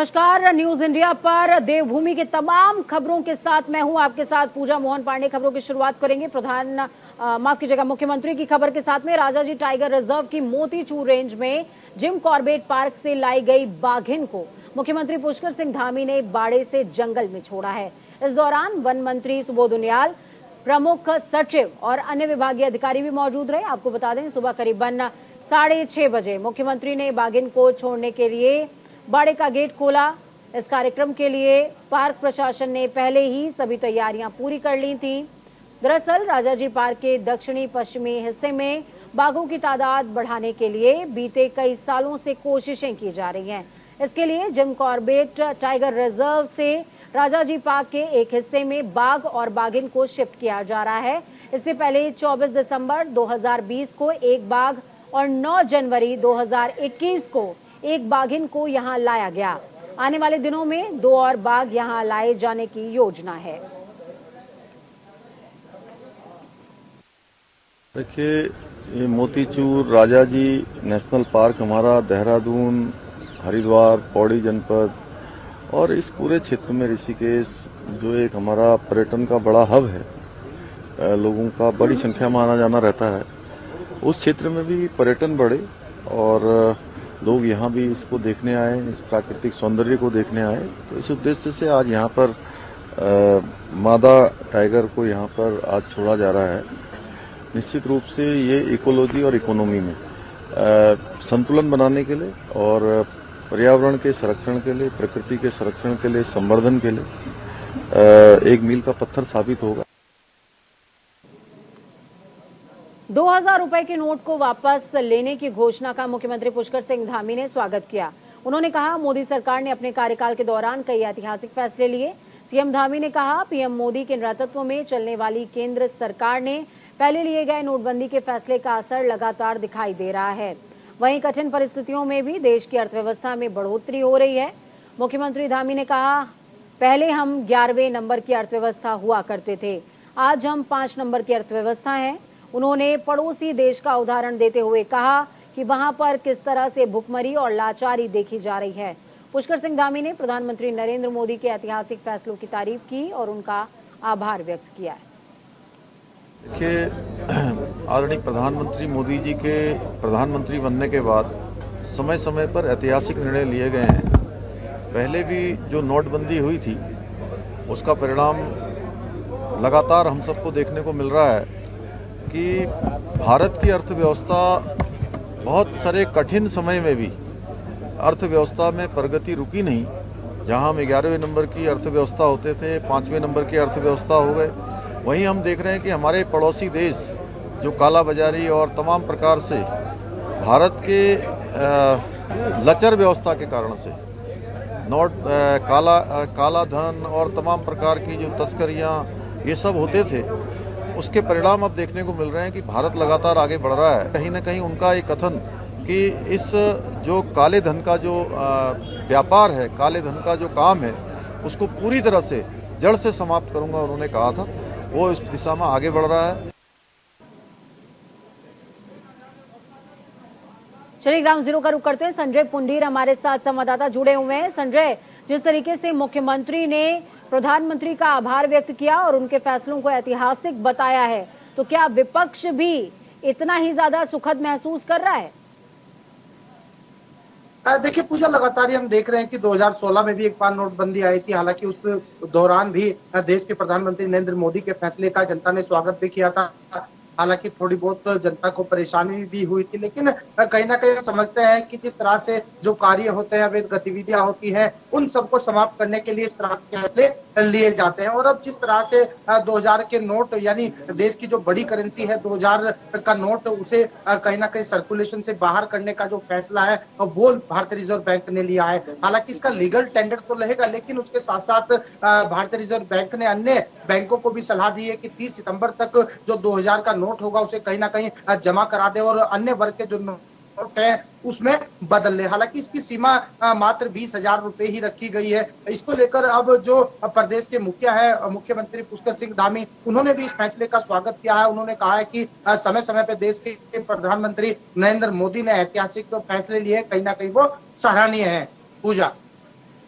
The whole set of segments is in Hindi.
नमस्कार। न्यूज इंडिया पर देवभूमि के तमाम खबरों के साथ मैं हूं आपके साथ पूजा मोहन पांडे। खबरों की शुरुआत करेंगे माफ कीजिएगा मुख्यमंत्री की खबर के साथ में। राजाजी टाइगर रिजर्व की मोतीचूर रेंज में जिम कॉर्बेट पार्क से लाई गई बाघिन को मुख्यमंत्री पुष्कर सिंह धामी ने बाड़े से जंगल में छोड़ा है। इस दौरान वन मंत्री सुबोध उनियाल, प्रमुख सचिव और अन्य विभागीय अधिकारी भी मौजूद रहे। आपको बता दें सुबह करीबन 6:30 बजे मुख्यमंत्री ने बाघिन को छोड़ने के लिए बाड़े का गेट खोला। इस कार्यक्रम के लिए पार्क प्रशासन ने पहले ही सभी तैयारियां पूरी कर ली थी। दरअसल राजाजी पार्क के दक्षिणी पश्चिमी हिस्से में बाघों की तादाद बढ़ाने के लिए बीते कई सालों से कोशिशें की जा रही हैं। इसके लिए जिम कॉर्बेट टाइगर रिजर्व से राजाजी पार्क के एक हिस्से में बाघ और बाघिन को शिफ्ट किया जा रहा है। इससे पहले 24 दिसंबर 2020 को एक बाघ और 9 जनवरी 2021 को एक बाघिन को यहां लाया गया। आने वाले दिनों में 2 और बाघ यहां लाए जाने की योजना है। देखिए, ये मोतीचूर राजाजी नेशनल पार्क हमारा देहरादून, हरिद्वार, पौड़ी जनपद और इस पूरे क्षेत्र में ऋषिकेश जो एक हमारा पर्यटन का बड़ा हब है, लोगों का बड़ी संख्या में आना जाना रहता है। उस क्षेत्र में भी पर्यटन बढ़े और लोग यहाँ भी इसको देखने आए, इस प्राकृतिक सौंदर्य को देखने आए। तो इस उद्देश्य से आज यहाँ पर मादा टाइगर को यहाँ पर आज छोड़ा जा रहा है। निश्चित रूप से ये इकोलॉजी और इकोनॉमी में संतुलन बनाने के लिए और पर्यावरण के संरक्षण के लिए, प्रकृति के संरक्षण के लिए, संवर्धन के लिए एक मील का पत्थर साबित होगा। 2000 रुपए के नोट को वापस लेने की घोषणा का मुख्यमंत्री पुष्कर सिंह धामी ने स्वागत किया। उन्होंने कहा, मोदी सरकार ने अपने कार्यकाल के दौरान कई ऐतिहासिक फैसले लिए। सीएम धामी ने कहा, पीएम मोदी के नेतृत्व में चलने वाली केंद्र सरकार ने पहले लिए गए नोटबंदी के फैसले का असर लगातार दिखाई दे रहा है। वहीं कठिन परिस्थितियों में भी देश की अर्थव्यवस्था में बढ़ोतरी हो रही है। मुख्यमंत्री धामी ने कहा, पहले हम 11वें नंबर की अर्थव्यवस्था हुआ करते थे, आज हम 5 नंबर की अर्थव्यवस्था हैं। उन्होंने पड़ोसी देश का उदाहरण देते हुए कहा कि वहां पर किस तरह से भुखमरी और लाचारी देखी जा रही है। पुष्कर सिंह धामी ने प्रधानमंत्री नरेंद्र मोदी के ऐतिहासिक फैसलों की तारीफ की और उनका आभार व्यक्त किया है। देखिए, आदरणीय प्रधानमंत्री मोदी जी के प्रधानमंत्री बनने के बाद समय समय पर ऐतिहासिक निर्णय लिए गए हैं। पहले भी जो नोटबंदी हुई थी उसका परिणाम लगातार हम सबको देखने को मिल रहा है कि भारत की अर्थव्यवस्था बहुत सारे कठिन समय में भी अर्थव्यवस्था में प्रगति रुकी नहीं। जहां हम 11वें नंबर की अर्थव्यवस्था होते थे, 5वें नंबर की अर्थव्यवस्था हो गए। वहीं हम देख रहे हैं कि हमारे पड़ोसी देश जो काला बाजारी और तमाम प्रकार से भारत के लचर व्यवस्था के कारण से काला धन और तमाम प्रकार की जो तस्करियां ये सब होते थे, उसके परिणाम अब देखने को मिल रहे हैं कि भारत लगातार आगे बढ़ रहा है। कहीं ना कहीं उनका एक कथन कि इस जो काले धन का जो व्यापार है, काले धन का जो काम है, उसको पूरी तरह से जड़ से समाप्त करूंगा, उन्होंने कहा था, वो इस दिशा में आगे बढ़ रहा है। चलिए ग्राउंड जीरो का रुख करते हैं। संजय पुंडीर हमारे साथ संवाददाता जुड़े हुए हैं। संजय, जिस तरीके से मुख्यमंत्री ने प्रधानमंत्री का आभार व्यक्त किया और उनके फैसलों को ऐतिहासिक बताया है, तो क्या विपक्ष भी इतना ही ज्यादा सुखद महसूस कर रहा है? देखिए पूजा, लगातार हम देख रहे हैं कि 2016 में भी एक बार नोटबंदी आई थी। हालांकि उस दौरान भी देश के प्रधानमंत्री नरेंद्र मोदी के फैसले का जनता ने स्वागत भी किया था। हालांकि थोड़ी बहुत जनता को परेशानी भी हुई थी, लेकिन कहीं ना कहीं समझते हैं कि जिस तरह से जो कार्य होते हैं, अवैध गतिविधियां होती हैं, उन सबको समाप्त करने के लिए इस तरह के फैसले लिए जाते हैं। और अब जिस तरह से 2000 के नोट, यानी देश की जो बड़ी करेंसी है 2000 का नोट, उसे कहीं ना कहीं सर्कुलेशन से बाहर करने का जो फैसला है वो भारतीय रिजर्व बैंक ने लिया है। हालांकि इसका लीगल टेंडर तो रहेगा, लेकिन उसके साथ साथ भारतीय रिजर्व बैंक ने अन्य बैंकों को भी सलाह दी है कि 30 सितंबर तक जो 2000 का नोट होगा उसे कहीं ना कहीं जमा करा दे और अन्य वर्ग के जो नोट है उसमें बदल ले। हालांकि इसकी सीमा मात्र 20,000 रुपए ही रखी गई है। इसको लेकर अब जो प्रदेश के मुखिया है, मुख्यमंत्री पुष्कर सिंह धामी, उन्होंने भी इस फैसले का स्वागत किया है। उन्होंने कहा है कि समय समय पर देश के प्रधानमंत्री नरेंद्र मोदी ने ऐतिहासिक फैसले लिए, कहीं ना कहीं वो सराहनीय है। पूजा।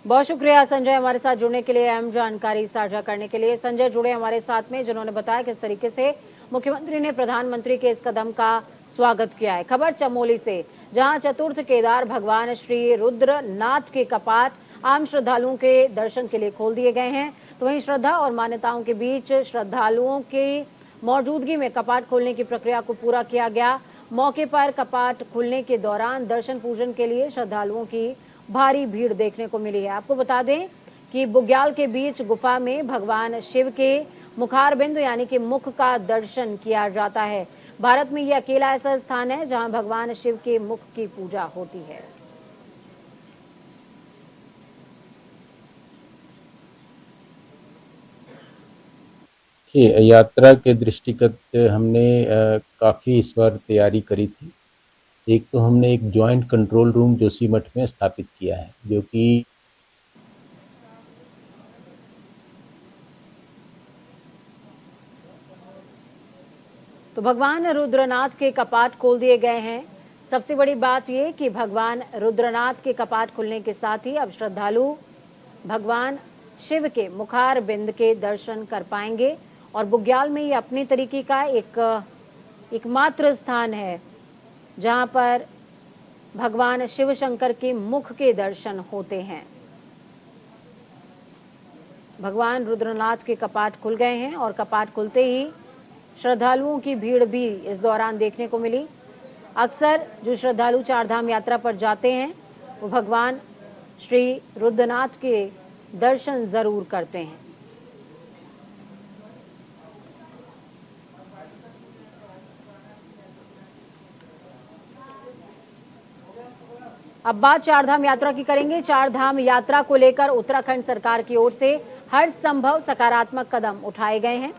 बहुत शुक्रिया संजय हमारे साथ जुड़ने के लिए, अहम जानकारी साझा करने के लिए। संजय जुड़े हमारे साथ में, जिन्होंने बताया किस तरीके से मुख्यमंत्री ने प्रधानमंत्री के इस कदम का स्वागत किया है। खबर चमोली से, जहां चतुर्थ केदार भगवान श्री रुद्रनाथ के कपाट आम श्रद्धालुओं के दर्शन के लिए खोल दिए गए हैं, तो वहीं श्रद्धा और मान्यताओं के बीच श्रद्धालुओं की मौजूदगी में कपाट खोलने की प्रक्रिया को पूरा किया गया। मौके पर कपाट खुलने के दौरान दर्शन पूजन के लिए श्रद्धालुओं की भारी भीड़ देखने को मिली है। आपको बता दें कि बुग्याल के बीच गुफा में भगवान शिव के मुखारबिंद यानी कि मुख का दर्शन किया जाता है। भारत में यह अकेला ऐसा स्थान है जहां भगवान शिव के मुख की पूजा होती है। यात्रा के दृष्टिगत हमने काफ़ी इस बार तैयारी करी थी। एक तो हमने एक जॉइंट कंट्रोल रूम जोशीमठ में स्थापित किया है, जो कि तो भगवान रुद्रनाथ के कपाट खोल दिए गए हैं। सबसे बड़ी बात यह कि भगवान रुद्रनाथ के कपाट खुलने के साथ ही अब श्रद्धालु भगवान शिव के मुखार बिंद के दर्शन कर पाएंगे। और बुग्याल में ये अपनी तरीके का एकमात्र स्थान है जहां पर भगवान शिव शंकर के मुख के दर्शन होते हैं। भगवान रुद्रनाथ के कपाट खुल गए हैं और कपाट खुलते ही श्रद्धालुओं की भीड़ भी इस दौरान देखने को मिली। अक्सर जो श्रद्धालु चारधाम यात्रा पर जाते हैं वो भगवान श्री रुद्रनाथ के दर्शन जरूर करते हैं। अब बात चारधाम यात्रा की करेंगे। चारधाम यात्रा को लेकर उत्तराखंड सरकार की ओर से हर संभव सकारात्मक कदम उठाए गए हैं।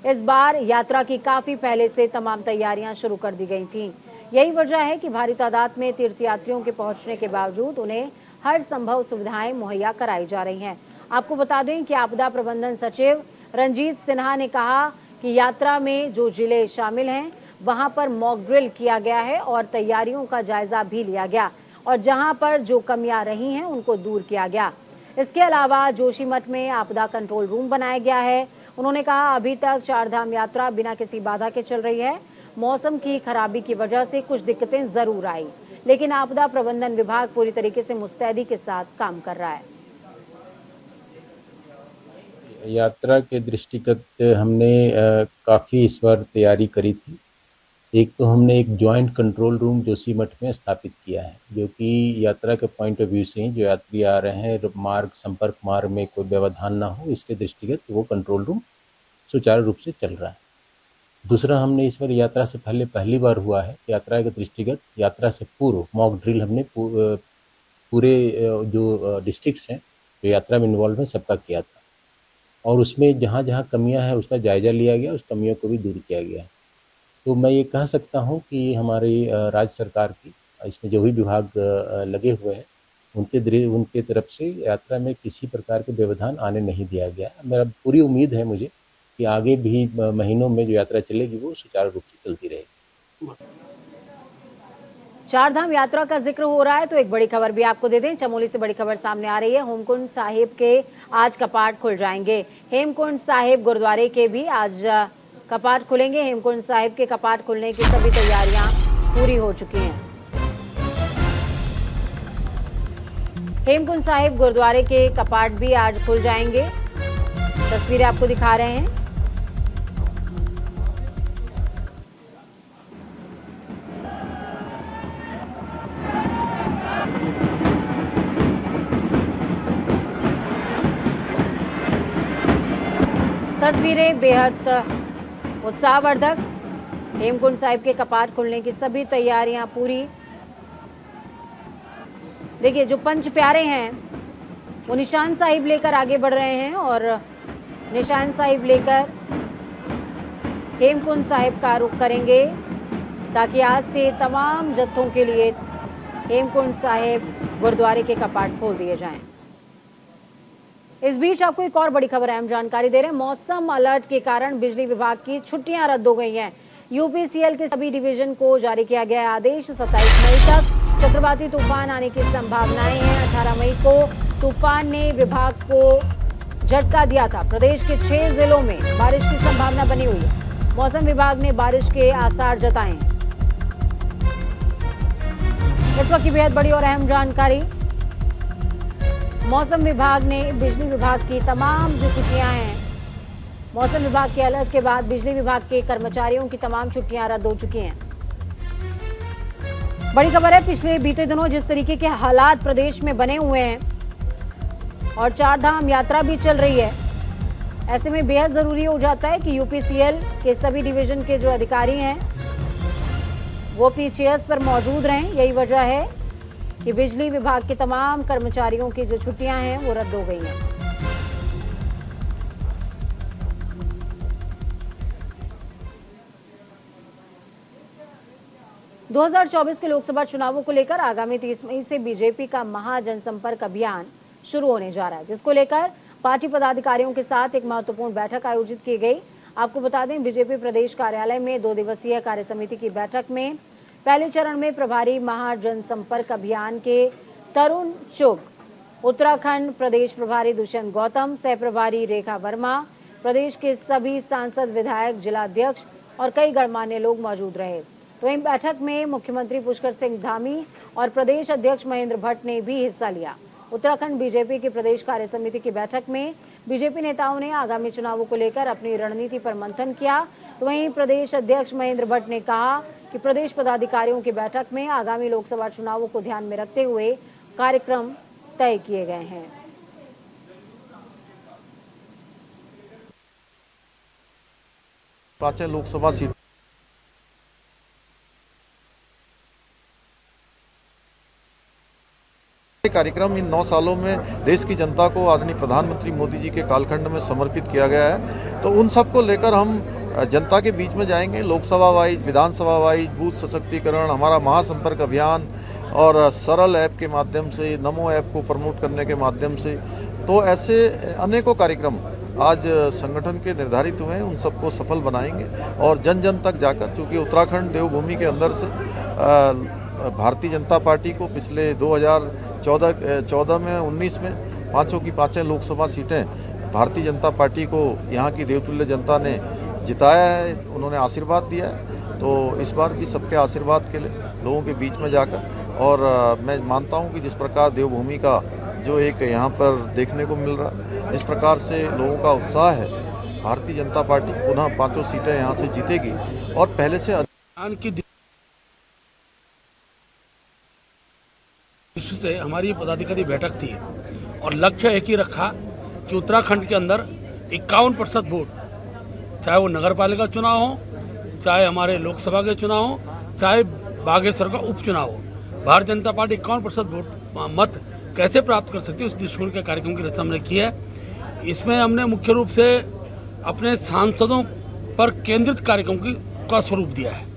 इस बार यात्रा की काफी पहले से तमाम तैयारियां शुरू कर दी गई थीं। यही वजह है कि भारी तादाद में तीर्थयात्रियों के पहुंचने के बावजूद उन्हें हर संभव सुविधाएं मुहैया कराई जा रही हैं। आपको बता दें कि आपदा प्रबंधन सचिव रंजीत सिन्हा ने कहा कि यात्रा में जो जिले शामिल हैं वहां पर मॉक ड्रिल किया गया है और तैयारियों का जायजा भी लिया गया और जहां पर जो कमियां रही हैं उनको दूर किया गया। इसके अलावा जोशीमठ में आपदा कंट्रोल रूम बनाया गया है। उन्होंने कहा अभी तक चारधाम यात्रा बिना किसी बाधा के चल रही है। मौसम की खराबी की वजह से कुछ दिक्कतें जरूर आई, लेकिन आपदा प्रबंधन विभाग पूरी तरीके से मुस्तैदी के साथ काम कर रहा है। यात्रा के दृष्टिगत हमने काफ़ी इस बार तैयारी करी थी। एक तो हमने एक जॉइंट कंट्रोल रूम जोशीमठ में स्थापित किया है, जो कि यात्रा के पॉइंट ऑफ व्यू से ही जो यात्री आ रहे हैं मार्ग संपर्क मार्ग में कोई व्यवधान ना हो, इसके दृष्टिगत वो कंट्रोल रूम सुचारू रूप से चल रहा है। दूसरा, हमने इस बार यात्रा से पहली बार हुआ है यात्रा के दृष्टिगत यात्रा से पूर्व मॉक ड्रिल हमने पूरे जो डिस्ट्रिक्ट्स हैं जो यात्रा में इन्वॉल्व है सबका किया था और उसमें जहाँ जहाँ कमियाँ हैं उसका जायजा लिया गया, उस कमियों को भी दूर किया गया। तो मैं ये कह सकता हूँ कि हमारी राज्य सरकार की इसमें जो भी विभाग लगे हुए हैं उनके तरफ से यात्रा में किसी प्रकार के व्यवधान आने नहीं दिया गया। मेरा पूरी उम्मीद है मुझे कि आगे भी महीनों में जो यात्रा चलेगी वो सुचारू रूप से चलती रहेगी। चारधाम यात्रा का जिक्र हो रहा है तो एक बड़ी खबर भी आपको दे दें। चमोली से बड़ी खबर सामने आ रही है। हेमकुंड साहिब के आज कपाट खुल जाएंगे। हेमकुंड साहिब गुरुद्वारे के भी आज कपाट खुलेंगे। हेमकुंड साहिब के कपाट खुलने की सभी तैयारियां पूरी हो चुकी हैं। हेमकुंड साहिब गुरुद्वारे के कपाट भी आज खुल जाएंगे। तस्वीरें आपको दिखा रहे हैं। तस्वीरें बेहद उत्साहवर्धक। हेमकुंड साहिब के कपाट खुलने की सभी तैयारियां पूरी। देखिए जो पंच प्यारे हैं वो निशान साहिब लेकर आगे बढ़ रहे हैं और निशान साहिब लेकर हेमकुंड साहिब का रुख करेंगे ताकि आज से तमाम जत्थों के लिए हेमकुंड साहिब गुरुद्वारे के कपाट खोल दिए जाएं। इस बीच आपको एक और बड़ी खबर अहम जानकारी दे रहे हैं। मौसम अलर्ट के कारण बिजली विभाग की छुट्टियां रद्द हो गई हैं। यूपीसीएल के सभी डिवीजन को जारी किया गया आदेश। 27 मई तक चक्रवाती तूफान आने की संभावनाएं हैं। 18 मई को तूफान ने विभाग को झटका दिया था। प्रदेश के 6 जिलों में बारिश की संभावना बनी हुई है। मौसम विभाग ने बारिश के आसार जताए हैं। इस वक्त की बेहद बड़ी और अहम जानकारी। मौसम विभाग ने बिजली विभाग की तमाम जो छुट्टियां हैं, मौसम विभाग के अलर्ट के बाद बिजली विभाग के कर्मचारियों की तमाम छुट्टियां रद्द हो चुकी हैं। बड़ी खबर है, पिछले बीते दिनों जिस तरीके के हालात प्रदेश में बने हुए हैं और 4 धाम यात्रा भी चल रही है, ऐसे में बेहद जरूरी हो जाता है कि यूपीसीएल के सभी डिवीजन के जो अधिकारी हैं वो अपनी चेयर्स पर मौजूद रहें। यही वजह है कि बिजली विभाग के तमाम कर्मचारियों की जो छुट्टियां हैं वो रद्द हो गई हैं। – 2024 के लोकसभा चुनावों को लेकर आगामी 30 मई से बीजेपी का महाजनसंपर्क अभियान शुरू होने जा रहा है, जिसको लेकर पार्टी पदाधिकारियों के साथ एक महत्वपूर्ण बैठक आयोजित की गई। आपको बता दें, बीजेपी प्रदेश कार्यालय में 2 दिवसीय कार्य समिति की बैठक में पहले चरण में प्रभारी महाजनसंपर्क अभियान के तरुण चुग, उत्तराखंड प्रदेश प्रभारी दुष्यंत गौतम, सह प्रभारी रेखा वर्मा, प्रदेश के सभी सांसद, विधायक, जिलाध्यक्ष और कई गणमान्य लोग मौजूद रहे। तो इन बैठक में मुख्यमंत्री पुष्कर सिंह धामी और प्रदेश अध्यक्ष महेंद्र भट्ट ने भी हिस्सा लिया। उत्तराखंड बीजेपी की प्रदेश कार्य समिति की बैठक में बीजेपी नेताओं ने आगामी चुनावों को लेकर अपनी रणनीति पर मंथन किया। तो वहीं प्रदेश अध्यक्ष महेंद्र भट्ट ने कहा कि प्रदेश पदाधिकारियों की बैठक में आगामी लोकसभा चुनावों को ध्यान में रखते हुए कार्यक्रम तय किए गए हैं। पांचों लोकसभा सीट कार्यक्रम इन 9 सालों में देश की जनता को आदरणीय प्रधानमंत्री मोदी जी के कालखंड में समर्पित किया गया है। तो उन सब को लेकर हम जनता के बीच में जाएंगे, लोकसभा वाइज, विधानसभा वाइज, बूथ सशक्तिकरण, हमारा महासंपर्क अभियान और सरल ऐप के माध्यम से, नमो ऐप को प्रमोट करने के माध्यम से, तो ऐसे अनेकों कार्यक्रम आज संगठन के निर्धारित हुए हैं, उन सबको सफल बनाएंगे और जन जन तक जाकर, क्योंकि उत्तराखंड देवभूमि के अंदर से भारतीय जनता पार्टी को पिछले 2014 में 19 में पांचों की पांचों लोकसभा सीटें भारतीय जनता पार्टी को यहाँ की देवतुल्य जनता ने जिताया है, उन्होंने आशीर्वाद दिया है। तो इस बार भी सबके आशीर्वाद के लिए लोगों के बीच में जाकर, और मैं मानता हूँ कि जिस प्रकार देवभूमि का जो एक यहाँ पर देखने को मिल रहा है, जिस प्रकार से लोगों का उत्साह है, भारतीय जनता पार्टी पुनः 5 सीटें यहाँ से जीतेगी और पहले से से हमारी पदाधिकारी बैठक थी और लक्ष्य एक ही रखा कि उत्तराखंड के अंदर 51% वोट, चाहे वो नगर पालिका चुनाव हो, चाहे हमारे लोकसभा के चुनाव हो, चाहे बागेश्वर का उपचुनाव हो, भारतीय जनता पार्टी 51% वोट मत कैसे प्राप्त कर सकती है, उस दृष्टिकोण के कार्यक्रम की रचना हमने की है। इसमें हमने मुख्य रूप से अपने सांसदों पर केंद्रित कार्यक्रम का स्वरूप दिया है।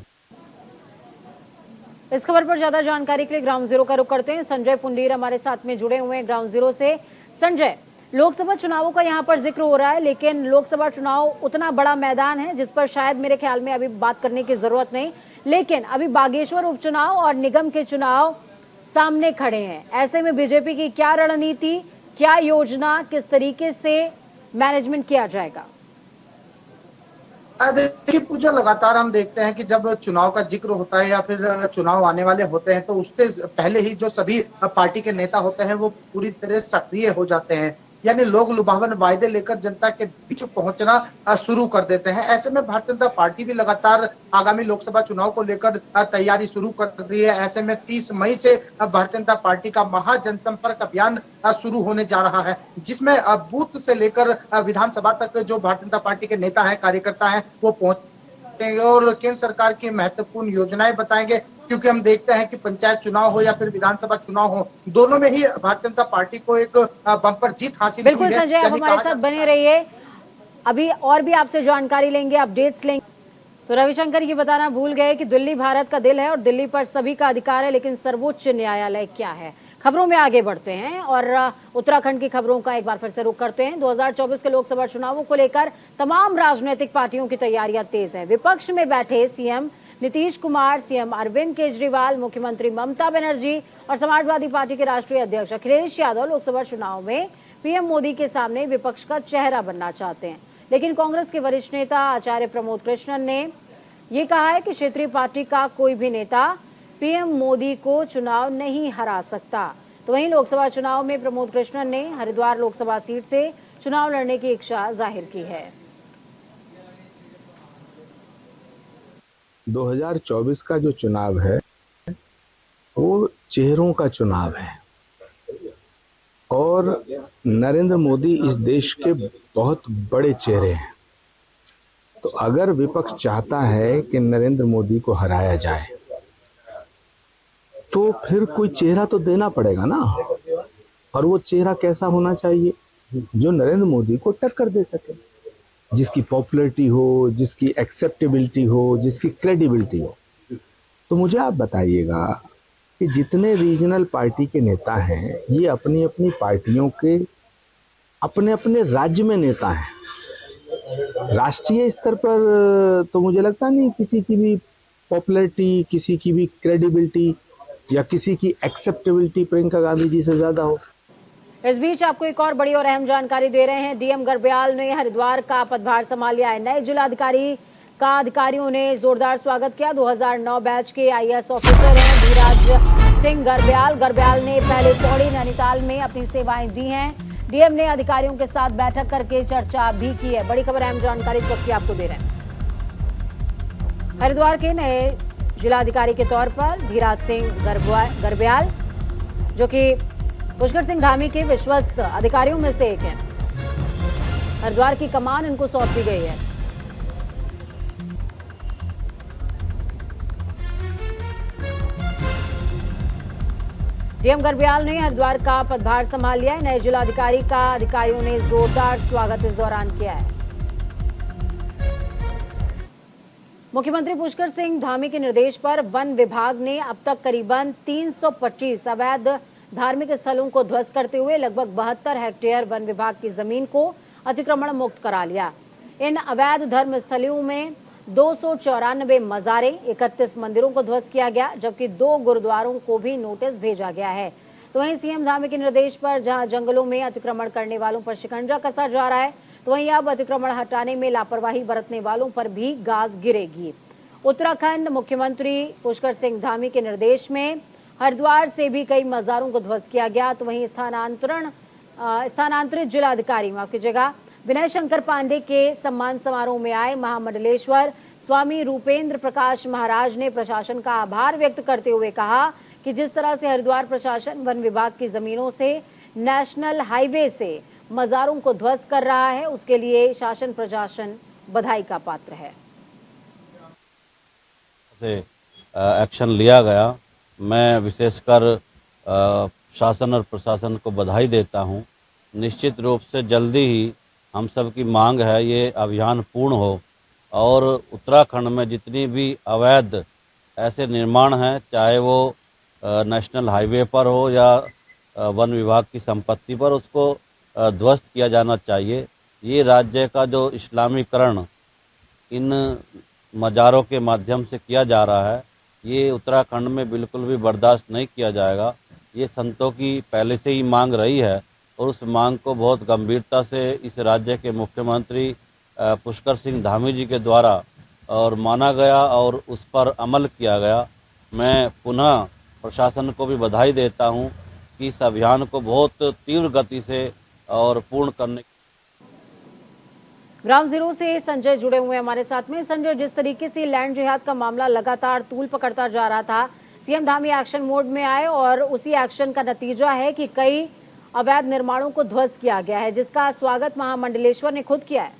इस खबर पर ज्यादा जानकारी के लिए ग्राउंड जीरो का रुख करते हैं। संजय पुंडीर हमारे साथ में जुड़े हुए हैं ग्राउंड जीरो से। संजय, लोकसभा चुनावों का यहाँ पर जिक्र हो रहा है, लेकिन लोकसभा चुनाव उतना बड़ा मैदान है जिस पर शायद मेरे ख्याल में अभी बात करने की जरूरत नहीं, लेकिन अभी बागेश्वर उपचुनाव और निगम के चुनाव सामने खड़े हैं। ऐसे में बीजेपी की क्या रणनीति, क्या योजना, किस तरीके से मैनेजमेंट किया जाएगा? देखिए पूजा, लगातार हम देखते हैं कि जब चुनाव का जिक्र होता है या फिर चुनाव आने वाले होते हैं तो उससे पहले ही जो सभी पार्टी के नेता होते हैं वो पूरी तरह सक्रिय हो जाते हैं, यानी लोग लुभावन वायदे लेकर जनता के बीच पहुंचना शुरू कर देते हैं। ऐसे में भारतीय जनता पार्टी भी लगातार आगामी लोकसभा चुनाव को लेकर तैयारी शुरू कर रही है। ऐसे में 30 मई से भारतीय जनता पार्टी का महाजनसंपर्क अभियान शुरू होने जा रहा है, जिसमें बूथ से लेकर विधानसभा तक जो भारतीय जनता पार्टी के नेता हैं, कार्यकर्ता हैं, वो पहुंचेंगे और केंद्र सरकार की महत्वपूर्ण योजनाएं बताएंगे। क्योंकि हम देखते हैं कि पंचायत चुनाव हो या फिर विधानसभा चुनाव हो, दोनों में ही भारतीय जनता पार्टी को एक बम्पर जीत हासिल हुई है। बिल्कुल संजय, आप हमारे साथ बने रहिए, अभी और भी आपसे जानकारी लेंगे, अपडेट्स लेंगे। तो रविशंकर ये बताना भूल गए कि दिल्ली भारत का दिल है और दिल्ली पर सभी का अधिकार है, लेकिन सर्वोच्च न्यायालय क्या है। खबरों में आगे बढ़ते हैं और उत्तराखंड की खबरों का एक बार फिर से रुख करते हैं। 2024 के लोकसभा चुनावों को लेकर तमाम राजनीतिक पार्टियों की तैयारियां तेज है। विपक्ष में बैठे सीएम नीतीश कुमार, सीएम अरविंद केजरीवाल, मुख्यमंत्री ममता बनर्जी और समाजवादी पार्टी के राष्ट्रीय अध्यक्ष अखिलेश यादव लोकसभा चुनाव में पीएम मोदी के सामने विपक्ष का चेहरा बनना चाहते हैं। लेकिन कांग्रेस के वरिष्ठ नेता आचार्य प्रमोद कृष्णन ने ये कहा है कि क्षेत्रीय पार्टी का कोई भी नेता पीएम मोदी को चुनाव नहीं हरा सकता। तो वहीं लोकसभा चुनाव में प्रमोद कृष्णन ने हरिद्वार लोकसभा सीट से चुनाव लड़ने की इच्छा जाहिर की है। 2024 का जो चुनाव है वो चेहरों का चुनाव है और नरेंद्र मोदी इस देश के बहुत बड़े चेहरे हैं। तो अगर विपक्ष चाहता है कि नरेंद्र मोदी को हराया जाए तो फिर कोई चेहरा तो देना पड़ेगा ना, और वो चेहरा कैसा होना चाहिए जो नरेंद्र मोदी को टक्कर दे सके, जिसकी पॉपुलैरिटी हो, जिसकी एक्सेप्टेबिलिटी हो, जिसकी क्रेडिबिलिटी हो। तो मुझे आप बताइएगा कि जितने रीजनल पार्टी के नेता हैं ये अपनी अपनी पार्टियों के अपने अपने राज्य में नेता हैं। राष्ट्रीय स्तर पर तो मुझे लगता नहीं किसी की भी पॉपुलैरिटी, किसी की भी क्रेडिबिलिटी या किसी की एक्सेप्टेबिलिटी प्रियंका गांधी जी से ज्यादा हो। इस बीच आपको एक और बड़ी और अहम जानकारी दे रहे हैं। डीएम गर्ब्याल ने हरिद्वार का पदभार संभाल लिया है। नए जिलाधिकारी का अधिकारियों ने जोरदार स्वागत किया। 2009 बैच के आईएएस ऑफिसर हैं धीराज सिंह गर्ब्याल। गर्ब्याल ने पहले पौड़ी नैनीताल में अपनी सेवाएं दी हैं। डीएम ने अधिकारियों के साथ बैठक करके चर्चा भी की है। बड़ी खबर, अहम जानकारी इस वक्त की आपको दे रहे हैं। हरिद्वार के नए जिलाधिकारी के तौर पर धीराज सिंह गर्ब्याल, जो कि पुष्कर सिंह धामी के विश्वस्त अधिकारियों में से एक हैं। हरिद्वार की कमान इनको सौंप दी गई है। डीएम गर्ब्याल ने हरिद्वार का पदभार संभाल लिया है। नए जिलाधिकारी का अधिकारियों ने जोरदार स्वागत इस दौरान किया है। मुख्यमंत्री पुष्कर सिंह धामी के निर्देश पर वन विभाग ने अब तक करीबन 325 अवैध धार्मिक स्थलों को ध्वस्त करते हुए लगभग 72 हेक्टेयर वन विभाग की जमीन को अतिक्रमण मुक्त करा लिया। इन अवैध धर्म स्थलों में 294 मजारें, 31 मंदिरों को ध्वस्त किया गया, जबकि 2 गुरुद्वारों को भी नोटिस भेजा गया है। तो वहीं सीएम धामी के निर्देश पर जहां जंगलों में अतिक्रमण करने वालों पर शिकंजा कसा जा रहा है, तो वहीं अब अतिक्रमण हटाने में लापरवाही बरतने वालों पर भी गाज गिरेगी। उत्तराखंड मुख्यमंत्री पुष्कर सिंह धामी के निर्देश में हरिद्वार से भी कई मजारों को ध्वस्त किया गया। तो वहीं स्थानांतरित जिलाधिकारी विनय शंकर पांडे के सम्मान समारोह में आए महामंडलेश्वर स्वामी रूपेंद्र प्रकाश महाराज ने प्रशासन का आभार व्यक्त करते हुए कहा कि जिस तरह से हरिद्वार प्रशासन वन विभाग की जमीनों से नेशनल हाईवे से मजारों को ध्वस्त कर रहा है, उसके लिए शासन प्रशासन बधाई का पात्र है। एक्शन लिया गया, मैं विशेषकर शासन और प्रशासन को बधाई देता हूं। निश्चित रूप से जल्दी ही हम सब की मांग है ये अभियान पूर्ण हो और उत्तराखंड में जितनी भी अवैध ऐसे निर्माण हैं, चाहे वो नेशनल हाईवे पर हो या वन विभाग की संपत्ति पर, उसको ध्वस्त किया जाना चाहिए। ये राज्य का जो इस्लामीकरण इन मज़ारों के माध्यम से किया जा रहा है, ये उत्तराखंड में बिल्कुल भी बर्दाश्त नहीं किया जाएगा। ये संतों की पहले से ही मांग रही है और उस मांग को बहुत गंभीरता से इस राज्य के मुख्यमंत्री पुष्कर सिंह धामी जी के द्वारा और माना गया और उस पर अमल किया गया। मैं पुनः प्रशासन को भी बधाई देता हूं कि इस अभियान को बहुत तीव्र गति से और पूर्ण करने। ग्राउंड जीरो से संजय जुड़े हुए हमारे साथ में। संजय, जिस तरीके से लैंड जिहाद का मामला लगातार तूल पकड़ता जा रहा था, सीएम धामी एक्शन मोड में आए और उसी एक्शन का नतीजा है कि कई अवैध निर्माणों को ध्वस्त किया गया है, जिसका स्वागत महामंडलेश्वर ने खुद किया है।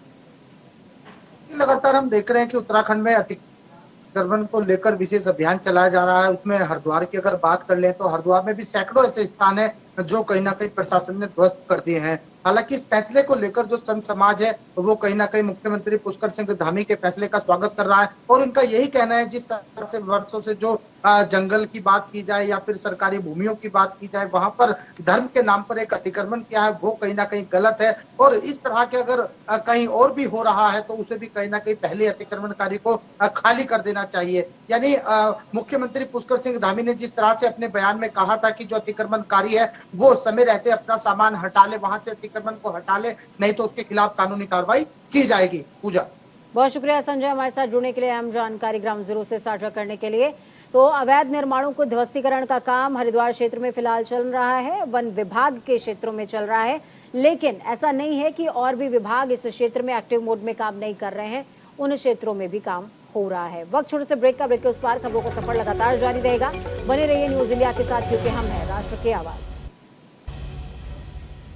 लगातार हम देख रहे हैं कि उत्तराखंड में अतिक्रमण को लेकर विशेष अभियान चलाया जा रहा है। उसमें हरिद्वार की अगर बात कर लें तो हरिद्वार में भी सैकड़ों ऐसे स्थान है जो कहीं ना कहीं प्रशासन ने ध्वस्त कर दिए हैं। हालांकि इस फैसले को लेकर जो संत समाज है वो कहीं ना कहीं मुख्यमंत्री पुष्कर सिंह धामी के फैसले का स्वागत कर रहा है और उनका यही कहना है जिस तरह से वर्षों से जो जंगल की बात की जाए या फिर सरकारी भूमियों की बात की जाए, वहां पर धर्म के नाम पर एक अतिक्रमण किया है वो कहीं ना कहीं गलत है। और इस तरह के अगर कहीं और भी हो रहा है तो उसे भी कहीं ना कहीं पहले अतिक्रमणकारी को खाली कर देना चाहिए। यानी मुख्यमंत्री पुष्कर सिंह धामी ने जिस तरह से अपने बयान में कहा था कि जो अतिक्रमणकारी है वो समय रहते अपना सामान हटा ले, वहां से अतिक्रमण को हटा ले, नहीं तो उसके खिलाफ कानूनी कार्रवाई की जाएगी। पूजा, बहुत शुक्रिया संजय, हमारे साथ जुड़ने के लिए, अहम जानकारी ग्राउंड जीरो से साझा करने के लिए। तो अवैध निर्माणों को ध्वस्तीकरण का काम हरिद्वार क्षेत्र में फिलहाल चल रहा है, वन विभाग के क्षेत्रों में चल रहा है, लेकिन ऐसा नहीं है कि और भी विभाग इस क्षेत्र में एक्टिव मोड में काम नहीं कर रहे हैं, उन क्षेत्रों में भी काम हो रहा है। वक्त छोटे से ब्रेक का, ब्रेक के उस पार खबरों का सफर लगातार जारी रहेगा। बने रहिए न्यूज इंडिया के साथ, क्योंकि हम हैं राष्ट्र की आवाज।